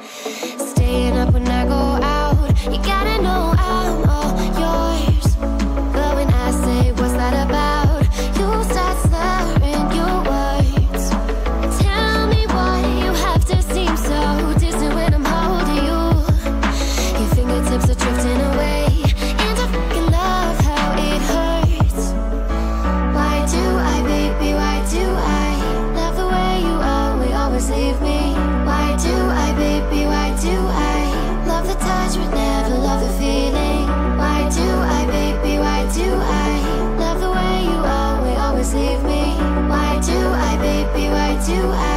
Staying up when I go out, you gotta know I'm all yours. But when I say what's that about, you start slurring your words. Tell me why you have to seem so distant when I'm holding you. Your fingertips are drifting away, and I fucking love how it hurts. Why do I, baby, why do I love the way you always leave me? Why do I, baby, why do I love the touch but never love the feeling? Why do I, baby, why do I love the way you always leave me? Why do I, baby, why do I